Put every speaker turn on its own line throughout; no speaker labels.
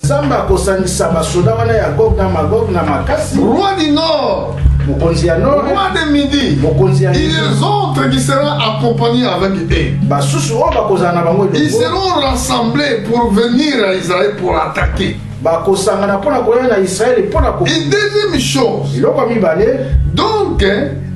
Samba kosanisa basoda wana ya Gog na Magog na makasi.
Roi du Nord,
Mokonzi ya Nord,
roi de Midi,
Mokonzi ya
et les autres qui seront accompagnés avec eux.
basusu o bakozana na bango
Ils
elongo.
seront rassemblés pour venir à Israël pour attaquer.
Bakosangana pona koya na Israël pona ko.
Et deuxième chose,
Iloko mibale,
donc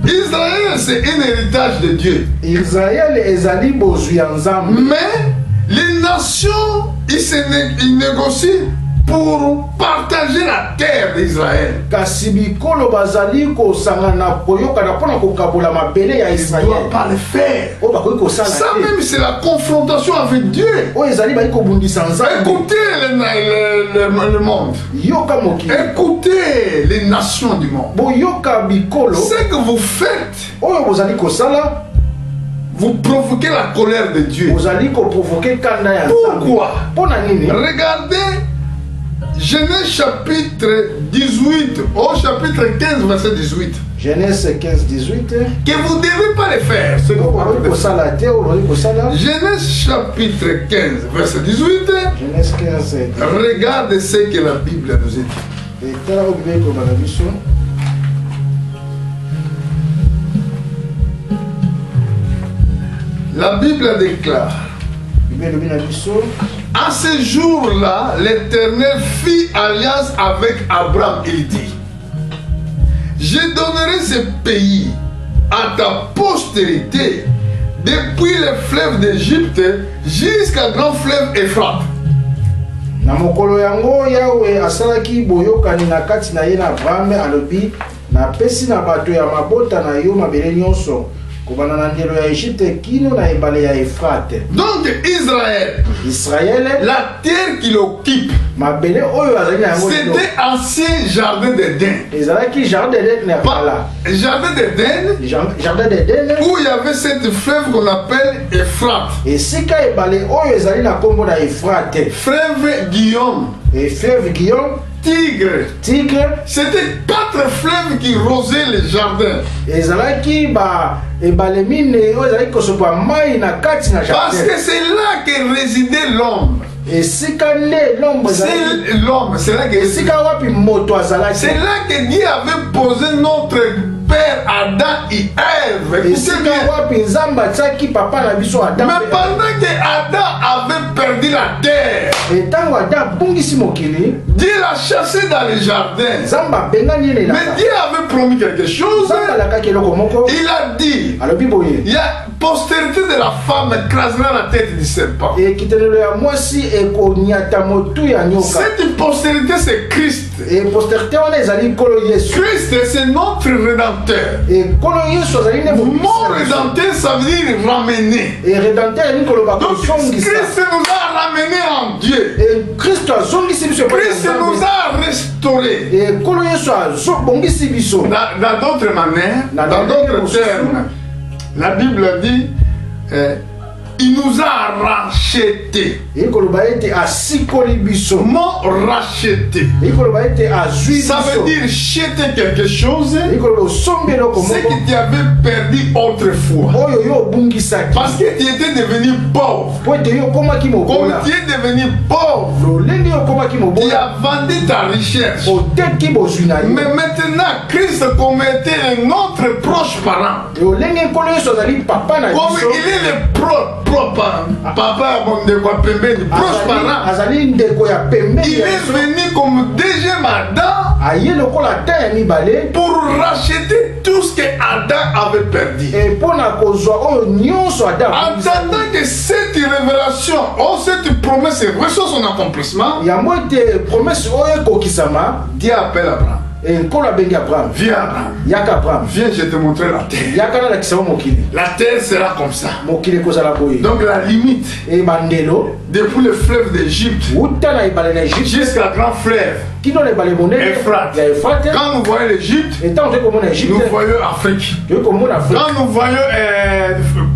Israël c'est un héritage de Dieu.
Israël ezali bozwi ya Nzambe.
Mais les nations, ils négocient pour partager la terre d'Israël.
Kasi bikolo bazali kosangana koyokana pona kokabola mabele ya
Ils ne
Israël.
doivent pas le faire.
O bakoki kosala
Ça
te.
même c'est la confrontation avec Dieu.
O ezali bali kobundisa Nzambe.
Écoutez le monde.
Yoka mokili.
Écoutez les nations du monde.
Boyoka bikolo.
Ce que vous faites,
Oyo bozali kosala,
vous provoquez la colère de Dieu.
bozali koprovoke kanda ya Nzambe.
Pourquoi?
Pona nini?
Regardez Genèse chapitre 18 au chapitre 15 verset 18.
Genèse 15-18.
Que vous ne devez pas le faire. Ce que vous
Bozali
devez faire.
kosala te, bozali kosala.
Genèse chapitre 15 verset 18.
Genèse 15.
Regardez ce que la Bible nous dit.
Et tala obibe ko bana biso.
La Bible déclare:
Bibe lobi na biso.
à ce jour-là, l'Éternel fit alliance avec Abraham. Il dit: je donnerai ce pays à ta postérité depuis le fleuve d'Égypte jusqu'à grand fleuve Euphrate.
Na mokolo yango Yawe asalaki boyokani na kati na ye na Abraham alobi na pesi na bato ya mabota na yo mabele nyonso kobana na ndelo ya Egypte kino na ebale ya Efrate.
Donc Israël,
Israël,
la terre qu'il occupe,
mabele oyo azali na yango
c'était ancien jardin d'Éden.
ezalaki jardin d'Eden na kala.
Jardin d'Éden
Jardin d'Eden
où il y avait cette fleuve qu'on appelle Euphrate.
esika ebale oyo ezali na kombo na Efrate.
Fleuve Guillaume,
Et fleuve Guillaume,
Tigre.
Tigre,
C'était 4 fleuves qui rosaient les jardins.
ezalaki ba ebale mine oyo ezalaki kosopa mai na kati na
Parce
jardin.
que c'est là que résidait l'homme.
Esika nde lombo ezalaki.
C'est l'homme, c'est là que
Esika wapi moto azalaki.
c'est là que Dieu avait posé notre père Adam et Ève. Écoutez
Esika
bien.
wapi Nzambe atiaki papa na biso Adam.
Mais pendant que Adam avait perdu la terre,
Etango Adam abungisi mokili,
Dieu l'a chassé dans les jardins.
Nzambe abengani ye na.
Mais Dieu avait promis quelque chose.
Nzambe alakaki eloko moko.
Il a dit,
Alobi boye.
il y a postérité de la femme écrasera la tête du serpent.
Ekitelelo ya mwasi ekoniata motu ya nyoka.
Cette postérité, c'est Christ.
Et postérité wana ezali nkolo Yesu.
Christ, c'est notre rédempteur.
Et nkolo Yesu azali nde
Mon rédempteur, ça veut dire ramener.
Et rédempteur ni koloba
Donc,
kozongisa.
Christ nous a ramenés en Dieu.
Et Christ azongisi biso.
Christ nous a restaurés.
Et nkolo Yesu azobongisi biso.
Dans d'autres manières, dans d'autres termes, la Bible dit il nous a rachetés.
Et koloba ete asikoli biso.
Mot racheté.
Et koloba ete azui biso.
Ça veut dire jeter quelque chose,
Et koloba osombi eloko
ce
moko.
que tu avais perdu autrefois.
Oyo yo obungisaki.
Parce que tu étais devenu pauvre.
Po ete yo okomaki
Comme
mobola.
tu es devenu pauvre,
Lolenge yo okomaki
tu
mobola.
as vendu ta recherche.
Oteki bozwi na yo.
Mais maintenant, Christ, comme était notre proche parent,
Lolenge nkolo Yesu azali papa na
comme
biso.
il est le propre papa de quoi proche parent,
Azali ndeko ya pembeni
il
ya
est
biso.
venu comme deuxième Adam
Aye lokola ta ya mibale.
pour racheter tout ce que Adam avait perdu.
Et mpona kozwa oyo nyonso Adam.
En attendant que cette révélation, cette promesse reçoit son accomplissement,
Yango ete promesse oyo ekokisama.
Dieu appelle Abraham.
Et nkolo abengi Abraham.
Viens Abraham,
Yaka Abraham.
viens, je te montrer la terre.
Yaka nalakisa yo mokili.
La terre sera comme ça.
Mokili ekozala boye.
Donc la limite,
Et bandelo.
depuis le fleuve d'Égypte
Uta na ebale na Egypte.
jusqu'à grand fleuve,
Kino na ebale monene.
Efrate.
Ya Efrate.
quand nous voyons l'Égypte,
Et tant que komona Egypte.
nous voyons Afrique.
Toyo komona Afrique.
Quand nous voyons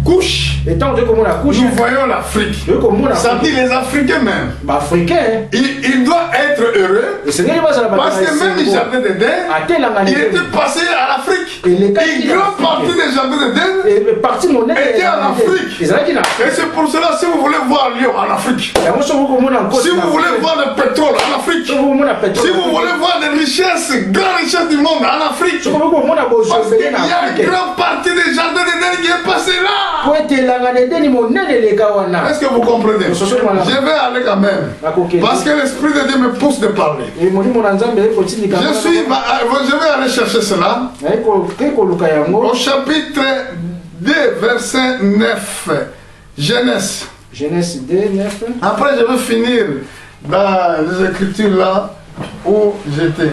couche,
Et tant que komona couche.
nous voyons l'Afrique.
Toyo komona
Ça dit les Africains même.
ba africain.
Il doit être heureux
Et c'est ngeli bazala ba.
parce que même les jardins d'Éden,
atelanga
il
ne.
était passé à l'Afrique.
Et les cas
Une grande partie des jardins d'Éden.
Et parti monene.
était en Afrique.
Ezalaki na.
Et c'est pour cela, si vous voulez voir Lyon en Afrique,
Yango so komona nkosi.
si vous voulez voir le pétrole en Afrique, Si vous voulez voir des richesses, grandes richesses du monde en Afrique, parce qu'il y a une grande partie des jardins d'Éden qui est passé là. Est-ce que vous comprenez? Je vais aller quand même. Parce que l'Esprit de Dieu me pousse de parler. Je vais aller chercher cela. Au chapitre 2, verset 9. Genèse.
Genèse 2, 9.
Après, je vais finir dans les écritures là où j'étais.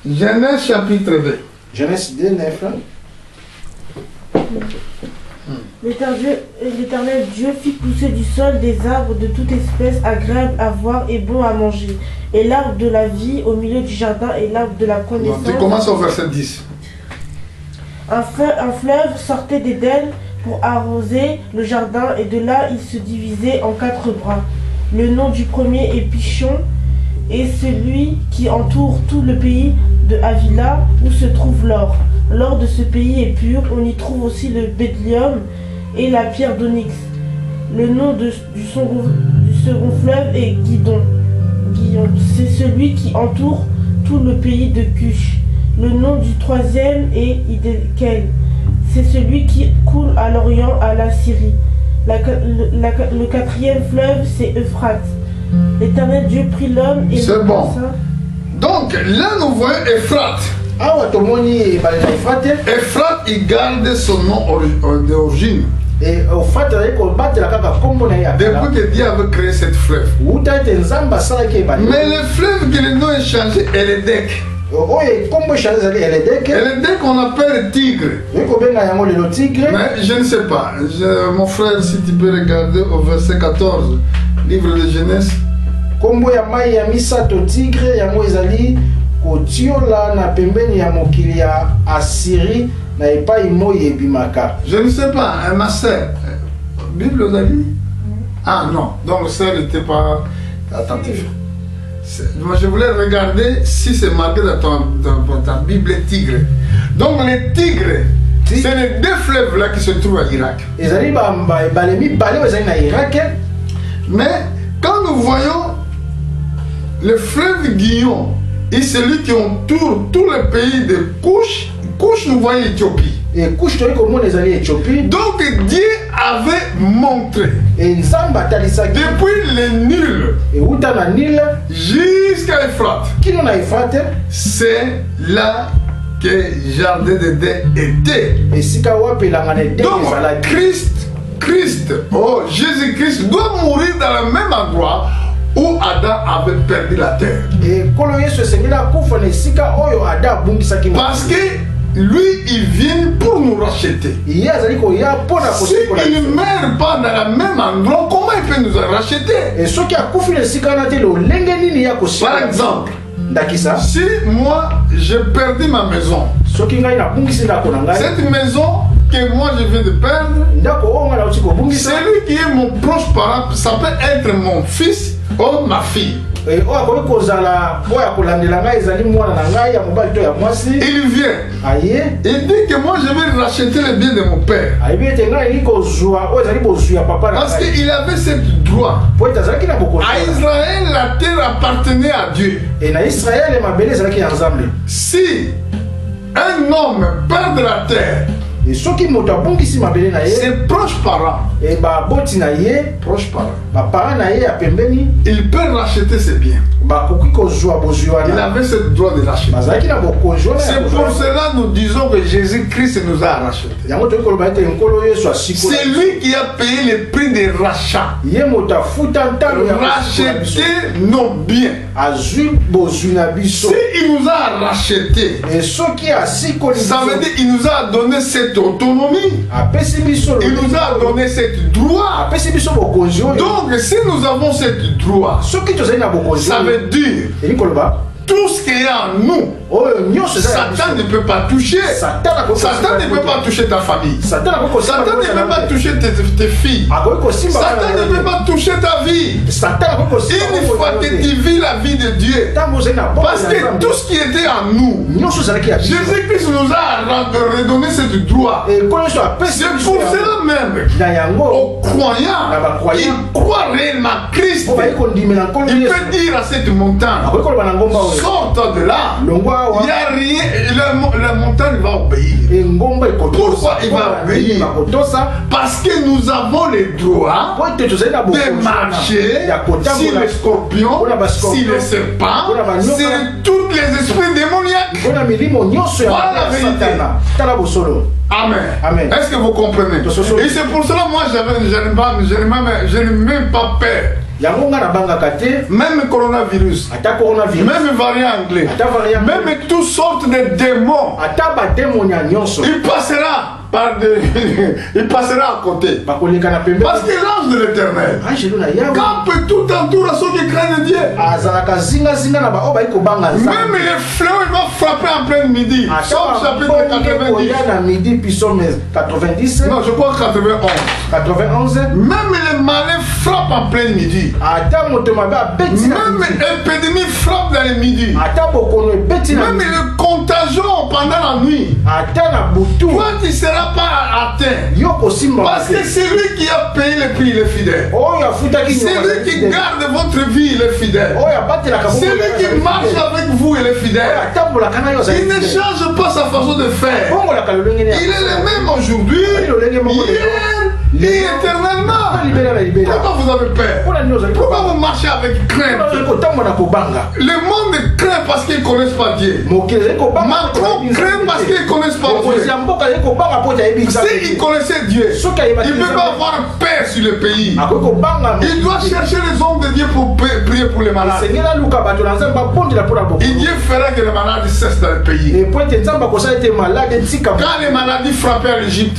Genèse chapitre 2.
Genèse 2, 9.
L'Éternel Dieu fit pousser du sol des arbres de toute espèce agréables à voir et bons à manger, et l'arbre de la vie au milieu du jardin et l'arbre de la connaissance.
Tu commences au verset 10.
Un fleuve sortait d'Éden pour arroser le jardin, et de là il se divisait en 4 bras. Le nom du premier est Pichon, et celui qui entoure tout le pays de Havila, où se trouve l'or. L'or de ce pays est pur, on y trouve aussi le bédlium et la pierre d'onyx. Le nom du second fleuve est Guillon, c'est celui qui entoure tout le pays de Cush. Le nom du troisième est Hiddekel, c'est celui qui coule à l'orient à la Syrie. Le quatrième fleuve c'est Euphrate. L'Éternel Dieu prit l'homme et
c'est bon. Donc là nous voyons Euphrate. Euphrate il garde son nom d'origine. Depuis que Dieu avait créé cette fleuve. Mais le fleuve que le nom est changé est le Dec. Eledek on appelle tigre. Mais je ne sais pas. Mon frère, si tu peux regarder au verset 14, livre de Genèse. Je ne sais pas, ma sœur. Bible vous a dit? Ah non, donc le sœur n'était pas attentif. Moi, je voulais regarder si c'est marqué dans ta Bible tigre. Donc les tigres, c'est les deux fleuves là qui se trouvent à Irak. Mais quand nous voyons le fleuve Guillon et celui qui entoure tout le pays de Cush, nous voyons l'Éthiopie. Donc Dieu avait montré depuis le Nil jusqu'à l'Euphrate, c'est là que le jardin d'Éden était. Donc Christ, Jésus-Christ doit mourir dans le même endroit où Adam avait perdu la terre. Parce que lui, il vient pour nous racheter. S'il ne meurt pas dans le même endroit, comment il peut nous racheter? Par exemple, si moi j'ai perdu ma maison, cette maison que moi je viens de perdre, celui qui est mon proche parent, ça peut être mon fils ou ma fille. Il vient. Il dit que moi je vais racheter le bien de mon père. Parce qu'il avait ce droit. À Israël, la terre appartenait à Dieu. Si un homme perd la terre, ses proches parents, il peut racheter ses biens. Il avait ce droit de racheter. C'est pour cela que nous disons que Jésus-Christ nous a rachetés. C'est lui qui a payé le prix de rachat. Racheter nos biens. S'il nous a rachetés, ça veut dire qu'il nous a donné cette autonomie. Il nous a donné ce droit. Donc si nous avons ce droit, ça veut dire tout ce qui est en nous, Satan ne peut pas toucher. Satan ne peut pas toucher ta famille. Satan ne peut pas toucher tes filles. Satan ne peut pas toucher ta vie. Il compatibiliser la vie de Dieu. Parce que tout ce qui était en nous, Jésus-Christ nous a redonné ce droit. C'est pour cela même, aux croyants qui croient réellement Christ, il peut dire à cette montagne, sorte de là, il n'y a rien, la montagne va obéir. Pourquoi il va obéir? Parce que nous avons le droit de marcher sur les scorpions, sur les serpents, sur tous les esprits démoniaques. Voilà la vérité. Amen. Est-ce que vous comprenez? Et c'est pour cela moi je n'ai même pas peur. Même le coronavirus, même variant anglais, même toutes sortes de démons, il passera. Il passera à côté. Parce que l'ange de l'éternel, quand tout entoure à ceux qui craignent Dieu, même les fléaux, il va frapper en plein midi. Somme chapitre 90. Non, je crois 91. Même les malins frappent en plein midi. Même l'épidémie frappe dans les midis. Même le contagion pendant la nuit. Toi, tu seras pas atteint. Parce que c'est lui qui a payé le prix, il est fidèle. C'est lui qui garde votre vie, il est fidèle. C'est lui qui marche avec vous, il est fidèle. Il ne change pas sa façon de faire. Il est le même aujourd'hui, hier et éternellement. Pourquoi vous avez peur? Pourquoi vous marchez avec crainte? Le monde craint parce qu'ils ne connaissent pas Dieu. Macron craint parce qu'ils ne connaissent pas Dieu. S'il connaissait Dieu, il ne peut pas avoir paix sur le pays. Il doit chercher les hommes de Dieu pour prier pour les malades. Et Dieu fera que les malades cessent dans le pays. Quand les maladies frappaient à l'Égypte,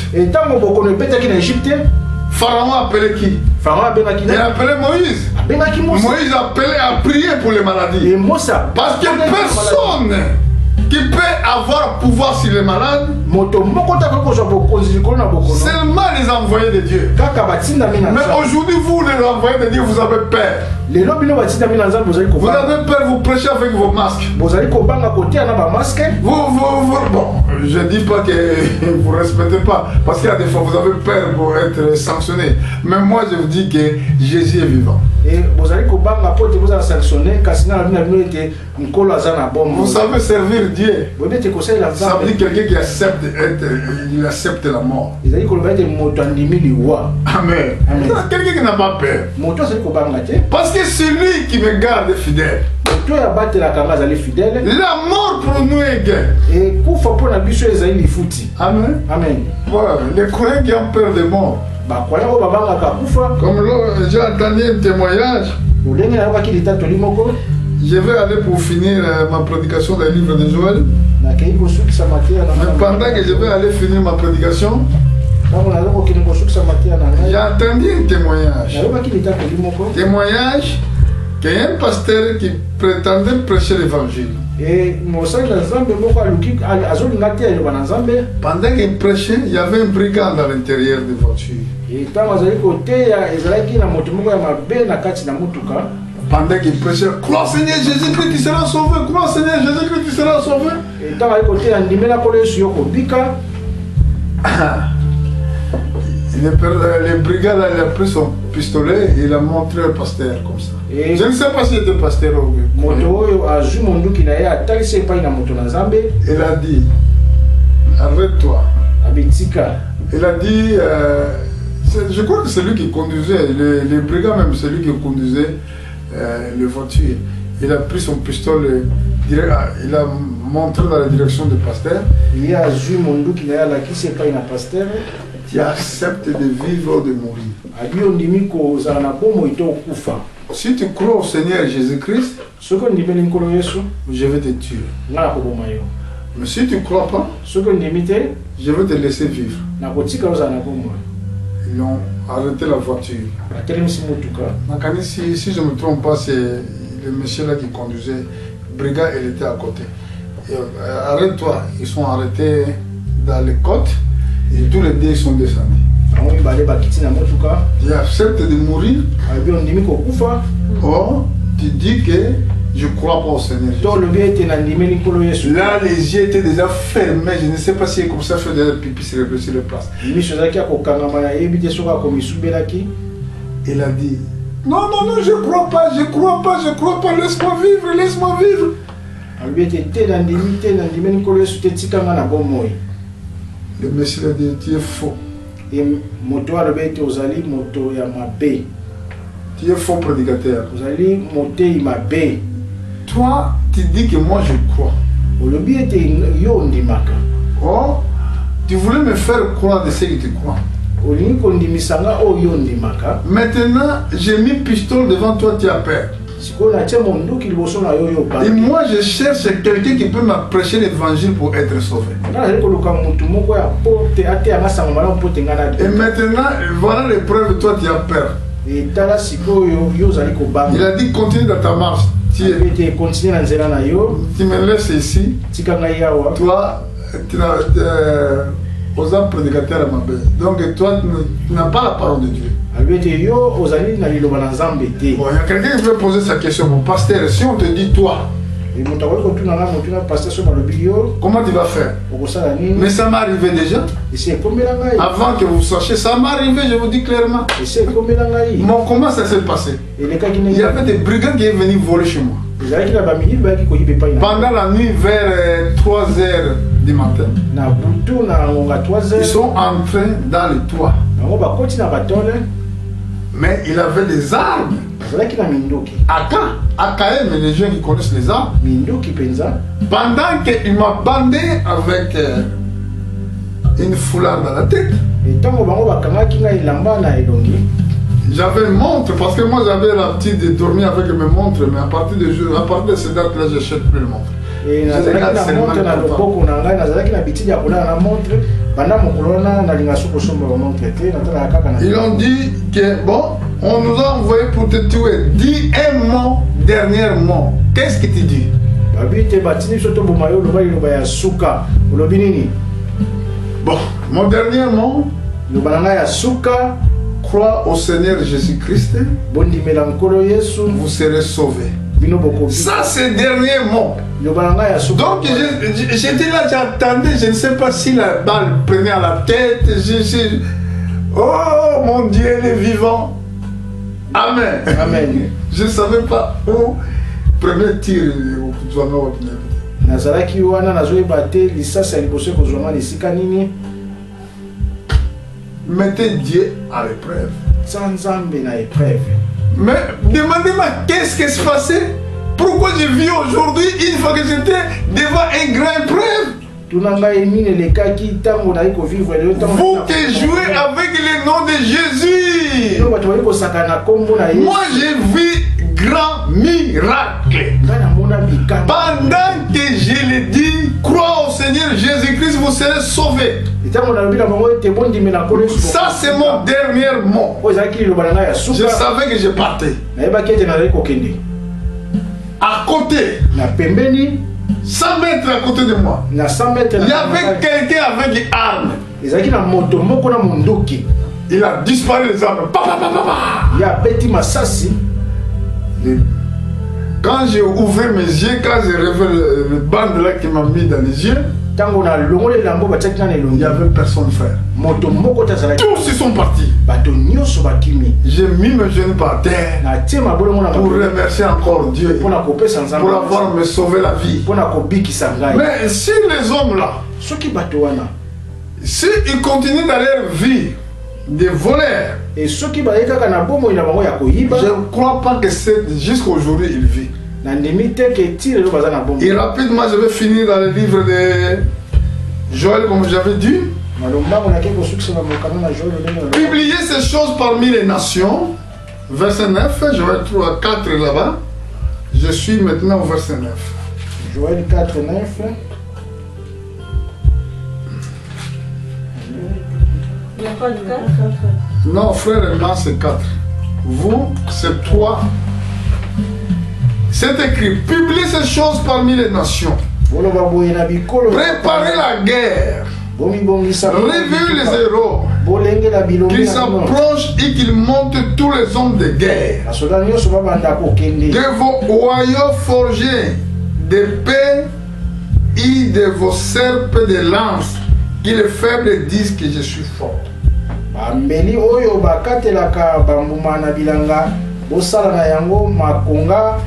Pharaon a appelé qui? Il a appelé Moïse. Moïse a prié pour les maladies. Parce que personne qui peut avoir pouvoir sur les malades, seulement les envoyés de Dieu. Mais aujourd'hui, vous, les envoyés de Dieu, vous avez peur. Vous avez peur, vous prêchez avec vos masques. Bon, je ne dis pas que vous ne respectez pas, parce qu'il y a des fois, vous avez peur pour être sanctionné. Mais moi, je vous dis que Jésus est vivant. Vous savez servir Dieu. Ça veut dire quelqu'un qui accepte il accepte la mort. Amen. Quelqu'un qui n'a pas peur. Parce que c'est lui qui me garde fidèle. La mort pour nous est gain. Amen. Voilà, les croyants qui ont peur de mort. Comme j'ai entendu un témoignage, je vais aller pour finir ma prédication dans le livre de Joël. Mais pendant que je vais aller finir ma prédication, j'ai entendu un témoignage. Témoignage qu'il y a un pasteur qui prétendait prêcher l'évangile. Pendant qu'il prêchait, il y avait un brigand à l'intérieur des voitures. Pendant qu'il prêchait, crois Seigneur Jésus-Christ, tu seras sauvé. Crois Seigneur Jésus-Christ, tu seras sauvé. Le brigand a pris son pistolet et il a montré au pasteur comme ça. Je ne sais pas s'il était pasteur ou bien. Il a dit, arrête-toi. Il a dit, je crois que c'est lui qui conduisait, le brigand même, c'est lui qui conduisait les voitures. Il a pris son pistolet, il a montré dans la direction du pasteur. Tu acceptes de vivre ou de mourir. Si tu crois au Seigneur Jésus-Christ, je vais te tuer. Mais si tu ne crois pas, je vais te laisser vivre. Ils ont arrêté la voiture. Si je ne me trompe pas, c'est le monsieur là qui conduisait. Brigand, il était à côté. Arrête-toi. Ils sont arrêtés dans les côtes et tous les deux sont descendus. Il accepte de mourir. Or, tu dis que je ne crois pas au Seigneur. Là, les yeux étaient déjà fermés. Je ne sais pas si comme ça fait des pipi sur les places. Il a dit, non, non, non, je ne crois pas, je ne crois pas, je ne crois pas, laisse-moi vivre, laisse-moi vivre. Le monsieur a dit, tu es faux. Tu es faux prédicateur. Toi, tu dis que moi je crois. Oh, tu voulais me faire croire de ce que tu crois. Maintenant, j'ai mis pistolet devant toi, tu as peur. Et moi, je cherche quelqu'un qui peut m'apprêcher l'évangile pour être sauvé. Et maintenant, voilà les preuves, toi, tu as peur. Il a dit, continue dans ta marche. Tu me laisses ici. Toi, tu n'as aux hommes prédicateurs à ma belle. Donc toi, tu n'as pas la parole de Dieu. Bon, il y a quelqu'un qui veut poser sa question. Mon pasteur, si on te dit toi, comment tu vas faire? Mais ça m'est arrivé déjà. Avant que vous sachiez, ça m'est arrivé, je vous dis clairement. Bon, comment ça s'est passé? Il y avait des brigands qui sont venus voler chez moi. Pendant la nuit, vers 3 heures du matin, ils sont entrés dans le toit. Mais il avait des armes. AKM, les gens qui connaissent les armes. Pendant qu'il m'a bandé avec une foulard dans la tête. J'avais une montre parce que moi j'avais l'habitude de dormir avec mes montres, mais à partir de cette date-là, je n'achète plus de montre. Ils ont dit que bon, on nous a envoyé pour te tuer. Dis un mot, dernier mot. Qu'est-ce que tu dis? Bon, mon dernier mot, crois au Seigneur Jésus-Christ, vous serez sauvés. Ça, c'est le dernier mot. Donc, j'étais là, j'attendais, je ne sais pas si la balle prenait à la tête. Oh, mon Dieu, il est vivant. Amen. Amen. Je ne savais pas où premier tir. Mettez Dieu à l'épreuve. Mais demandez-moi qu'est-ce qui se passait? Pourquoi je vis aujourd'hui une fois que j'étais devant une grande épreuve? Vous qui jouez avec le nom de Jésus. Moi j'ai vu grand miracle. Pendant que je l'ai dit, crois au Seigneur Jésus-Christ, vous serez sauvés. Ça c'est mon dernier mot. Je savais que je partais. À côté, 100 mètres à côté de moi, il y avait quelqu'un avec une arme. Il a disparu les armes. Quand j'ai ouvert mes yeux, quand j'ai révélé le bande là qui m'a mis dans les yeux, il n'y avait personne, frère. Tous ils sont partis. J'ai mis mes genoux par terre pour remercier encore Dieu pour avoir me sauvé la vie. Mais si les hommes là, s'ils continuent dans leur vie de voleurs, et je ne crois pas que c'est jusqu'à aujourd'hui ils vivent. Et rapidement, je vais finir dans le livre de Joël, comme j'avais dit. Publier ces choses parmi les nations. Verset 9, je vais être à 4 là-bas. Je suis maintenant au verset 9.
Joël 4, 9.
Il n'y a pas de 4?
Non, frère et moi, c'est 4. Vous, c'est 3. C'est écrit, publiez ces choses parmi les nations. Préparez la guerre. Réveillez les héros.
bolengela bilombe
qu'il
na bino.
s'approche et qu'il monte tous les hommes de guerre.
Basoda nyonso babanda kokende.
Que vos royaux forgés d'épées et de vos serpes de lance, que les faibles disent que je suis fort.
Bambeli oyo bakatelaka bambuma na bilanga bosala na yango makonga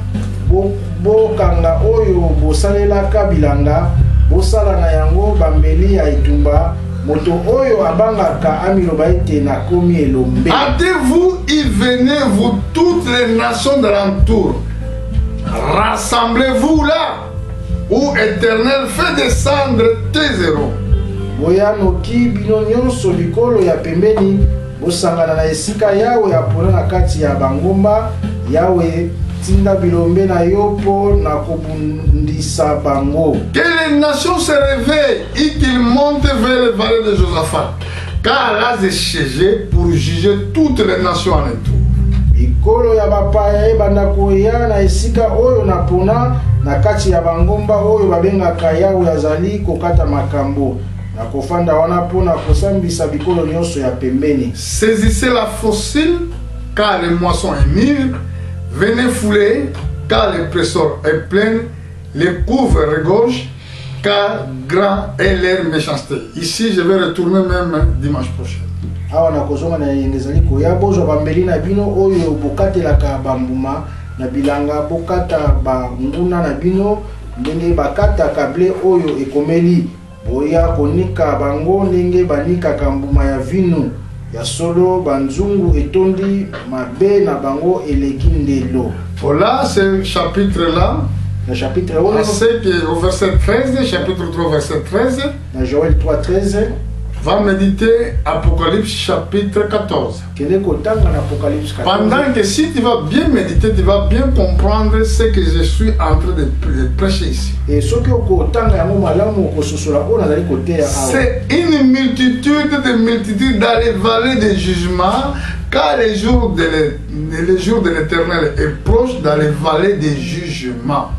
bokanga oyo bosalelaka bilanga bosala na yango bambeli ya itumba moto oyo abangaka amiloba ete nakomi elombe.
Hâtez-vous et venez vous toutes les nations d'alentour. Rassemblez-vous là où Éternel fait descendre tes héros.
Boya noki bino nyonso bikolo ya pembeni bosangana na esika yawe apona na kati ya bangomba yawe tinda bilombe na yo po na kobundisa bango.
Que les nations se réveillent et qu'ils montent vers les vallées de Josaphat, car là j'ai siégé pour juger toutes les nations en tout.
Bikolo ya bapaya ebanda koya na esika oyo na pona na kati ya bangomba oyo babengaka yawe azali kokata makambo.
Saisissez la fossile, car les moissons est mûres. Venez fouler, car le presseur est plein. Les couves regorgent, car grand est leur méchanceté. Ici, je vais retourner même dimanche prochain.
Awa na kozonga na yengezali koya bozo bambeli na bino oyo bokatelaka bambuma na bilanga bokata banguna na bino ndenge bakata kable oyo ekomeli. Boya konika bango ndenge banika kambuma ya vino ya solo banzungu etondi mabe na bango eleki ndelo.
Voilà ce chapitre là.
Le chapitre
au verset 13, chapitre 3 verset 13.
Dans Joël 3:13.
Va méditer Apocalypse chapitre 14. Pendant que si tu vas bien méditer, tu vas bien comprendre ce que je suis en train de prêcher ici. C'est une multitude dans les vallées de jugement, car le jour de l'Éternel est proche dans les vallées de jugement.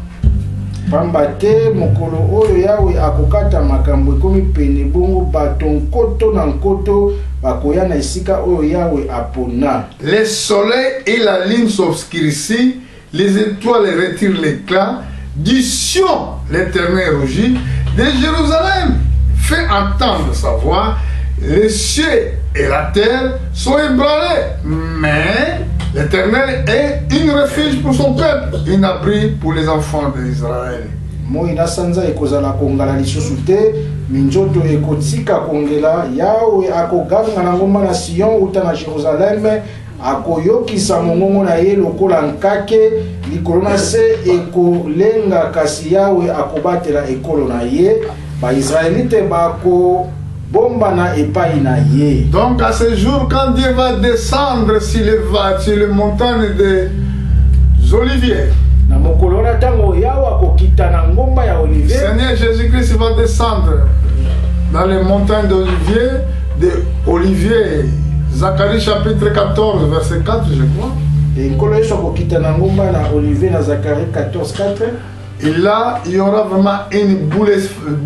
Pambate mokolo oyo yawe akokata makambo ekomi pene bongo bato nkoto na nkoto bakoya na esika oyo yawe apona.
Le soleil et la lune s'obscurcissent, les étoiles retirent l'éclat, du Sion l'Éternel rougit, de Jérusalem fait entendre sa voix, les cieux et la terre sont ébranlés, mais l'Éternel est une refuge pour son peuple, un abri pour les enfants d'Israël.
Moïna sanza ekozala kongala lisusu te, minzoto ekotika kongela, yawe akoganga na ngomba na Sion uta na Jérusalem, akoyokisa mongongo na ye lokola nkake, likolo na se ekolenga kasi yawe akobatela ekolo na ye, ba Israélite bako bombana epai na ye.
Donc à ce jour, quand Dieu va descendre sur les montagnes des Oliviers,
na mokolo na tango yawa kokita na ngomba ya Olivier,
Seigneur Jésus-Christ va descendre dans les montagnes d'Olivier. Zacharie chapitre 14 verset 4, je crois.
Et nkolo yeso kokita na ngomba na Olivier na Zacharie 14:4.
Et là, il y aura vraiment un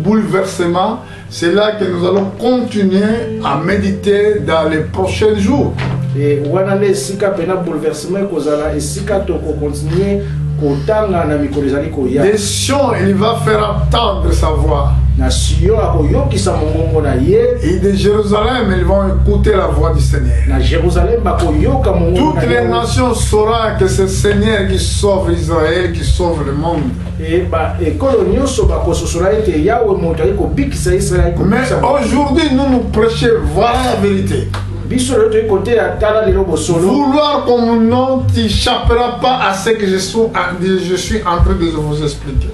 bouleversement. C'est là que nous allons continuer à méditer dans les prochains jours.
Et wana le sika pena bouleversement kozala esika toko continuer kotanga na mikolo ezali koya.
Des Sion, il va faire entendre sa voix.
Na Sion akoyokisa mongongo na ye.
Et de Jérusalem, ils vont écouter la voix du Seigneur.
Na Jérusalem bakoyoka mongongo.
Toutes les nations sauront que c'est le Seigneur qui sauve Israël, qui sauve le monde.
Et ekolo nyonso bakososola ete yawe moto ali kobikisa Israël.
Mais aujourd'hui, nous prêchons voilà la vérité. Vouloir comme nom t'échappera pas à ce que je suis en train de vous expliquer.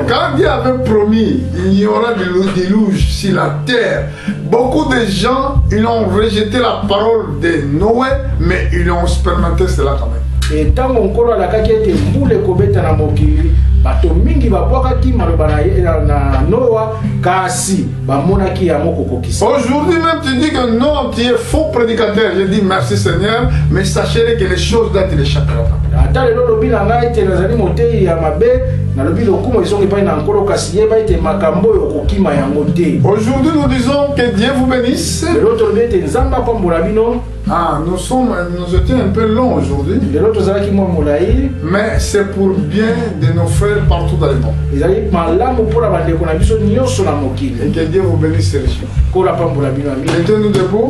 Quand Dieu avait promis il y aura des déluges sur la terre, beaucoup de gens ils ont rejeté la parole de Noé, mais ils ont expérimenté cela quand même.
et ntango nkolo alakaki ete mbula ekobeta na mokili bato mingi babwakaki maloba na Noa kasi bamonaki yango kokokisa.
Aujourd'hui même tu dis que non, tu es faux prédicateur. Je dis merci Seigneur, mais sachez que les choses là tu les échapperas pas.
Ata lelo lobi na ngai ete nazali motei ya mabe na lobi lokumo ezongi epai na nkolo kasi yeba ete makambo oyo okokima yango te.
Aujourd'hui nous disons que Dieu vous bénisse.
Lelo tolobi ete nzambe apambola bino.
Nous étions un peu longs aujourd'hui,
mais
c'est pour bien de nos frères partout dans le monde. Et que Dieu vous bénisse richement. Mettez-nous debout.